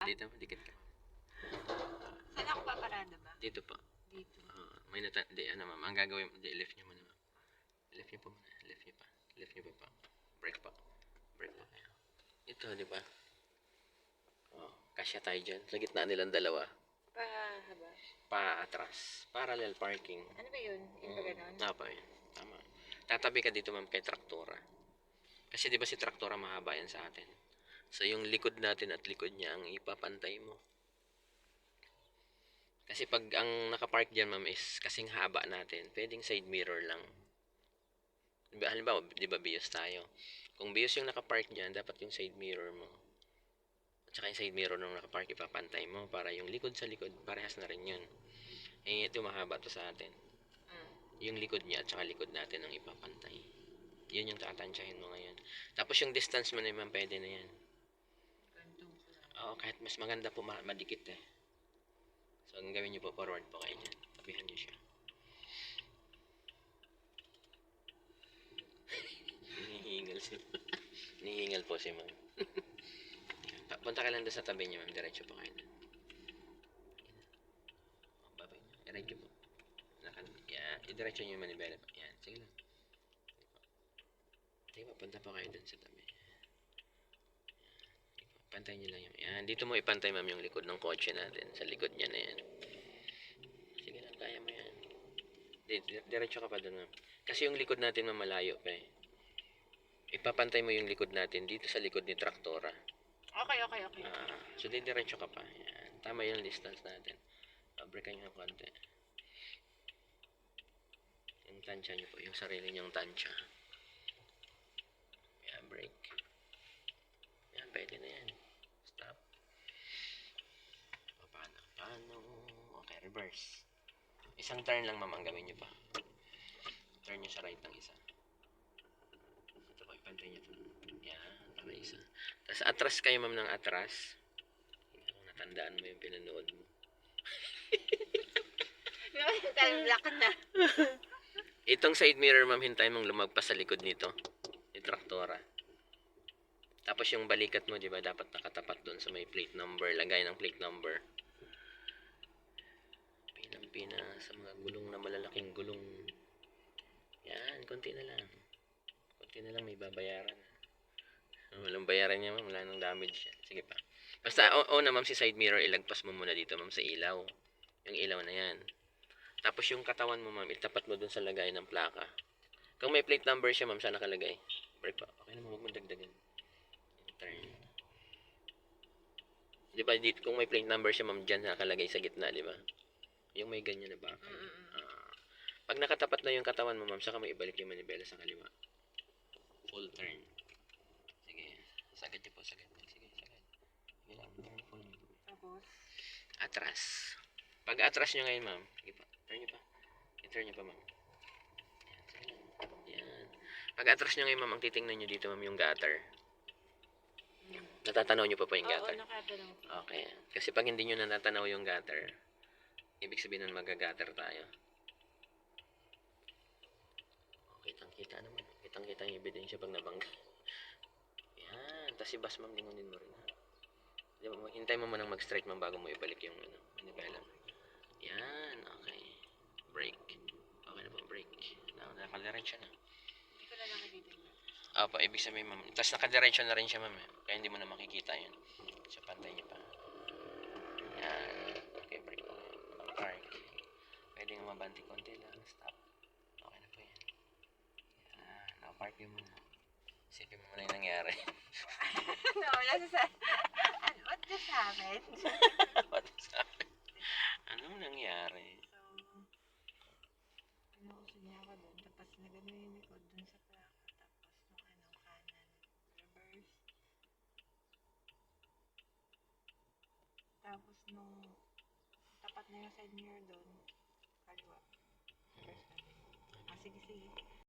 Dito, dikit ka. Saan ako paparada ba? Dito po. Dito. May di, ano ma'am, ang gagawin, di, lift nyo muna ma'am. Lift nyo po muna, lift nyo pa. Lift nyo pa. Break pa. Break pa kayo. Ito, di ba? Kasya tayo dyan. Sa gitna nilang dalawa. Pahaba. Paatras. Parallel parking. Ano ba yun? Yung ba ganon? Yun. Tama. Tatabi ka dito ma'am kay traktora. Kasi di ba si traktora mahaba yan sa atin. So yung likod natin at likod niya ang ipapantay mo. Kasi pag ang nakapark dyan ma'am is kasing haba natin, pwedeng side mirror lang. Halimbawa, di ba bios tayo? Kung bios yung nakapark dyan, dapat yung side mirror mo. At saka yung side mirror nung nakapark ipapantay mo para yung likod sa likod, parehas na rin yun. Eh ito mahaba to sa atin. Yung likod niya at saka likod natin ang ipapantay. Yun yung tatansyahin mo ngayon. Tapos yung distance mo na yun, pwede na yan. Oo, kahit mas maganda po madikit eh. So, ang gawin nyo po, forward po kayo dyan. Tabihan nyo siya. Nihingal po si ma'am. Punta ka lang doon sa tabi niya ma'am. Diretso po kayo doon. Babay nyo. I-right nyo po. Yan. I-diretso nyo yung manibela po. Yan. Sige lang. Sige po. Punta po kayo doon sa tabi. Pantay nyo lang yung... Yan. Dito mo ipantay ma'am yung likod ng kotse natin. Sa likod niya na yan. Sige lang. Kaya mo yan. Diretso ka pa doon ma'am. Kasi yung likod natin ma'am malayo pa eh. Ipapantay mo yung likod natin dito sa likod ni traktora. Okay. So, diretso ka pa. Yan. Tama yung distance natin. Breakan nyo ng konti. Yung tansya nyo po. Yung sarili nyong tansya. Yan, break. Yan, pwede na yan. Stop. Paano? Okay, reverse. Isang turn lang, ma'am, ang gawin nyo pa. Turn nyo sa right ng isa. Ito po, ipantay nyo ito. Yan, tama isa. Tapos, atras kayo, ma'am, ng atras. Natandaan mo yung pinanood mo. Black na. Itong side mirror, ma'am, hintayin mong lumagpas sa likod nito. Yung traktora. Tapos yung balikat mo, di ba, dapat nakatapat doon sa may plate number. Lagay ng plate number. Pinang-pina sa mga gulong na malalaking gulong. Yan, konti na lang. Konti na lang, may babayaran. Walang bayaran niya, ma'am. Wala nang damage yan. Sige pa. Basta, na ma'am, si side mirror, ilagpas mo muna dito, ma'am, sa ilaw. Yung ilaw na yan. Tapos yung katawan mo, ma'am, itapat mo dun sa lagay ng plaka. Kung may plate number siya, ma'am, saan nakalagay? Break pa. Okay naman, huwag mo dagdagan. Turn. Di ba, kung may plate number siya, ma'am, dyan nakalagay sa gitna, di ba? Yung may ganyan na baka. Pag nakatapat na yung katawan mo, ma'am, saka may ibalik yung manibela sa kaliwa. Full turn. Sige. Sagad niyo po, sagad. Sige, sagad. Sige lang, turn full. Tapos? Atras. Pag atras nyo ngayon, ma'am, sige pa. Turn nyo pa. I-turn nyo pa, ma'am. Yan, sige lang. Yan. Pag atras nyo ngayon, ma'am, ang titingnan nyo dito, ma'am, yung gutter. Natatanaw nyo pa yung gutter? Oo, nakatanaw. Okay. Kasi pag hindi nyo natatanaw yung gutter, ibig sabihin nun mag-gutter tayo. Kitang-kita naman. Kitang-kita yung ebidensya pag nabangga. Yan. Tapos si bus, ma'am, lingunin mo rin. Hintay mo manang mag-strike, ma'am, bago mo ibalik yung manibela. Yan. Okay. Break. Okay na po, break. Nakadiretso na. Hindi ko na nakikita yun. Opo, ibig sabihin, ma'am. Tapos nakadiretso na rin siya, ma'am. Kaya hindi mo na makikita yun. So, pantay niyo pa. Yan. Okay, break. Park. Pwede nga mabanti konti lang. Stop. Okay na po yan. Yan. Nakapark yun muna. Isipin mo muna yung nangyari. No, what just happened? What is happening? Anong nangyari? So, pinuuso niya ako doon. Tapos nagano yung likod doon sa plaka. Tapos nung kanan. Reverse. Tapos nung tapat na yung side mirror doon. Kaliwa. Reverse natin. Sige.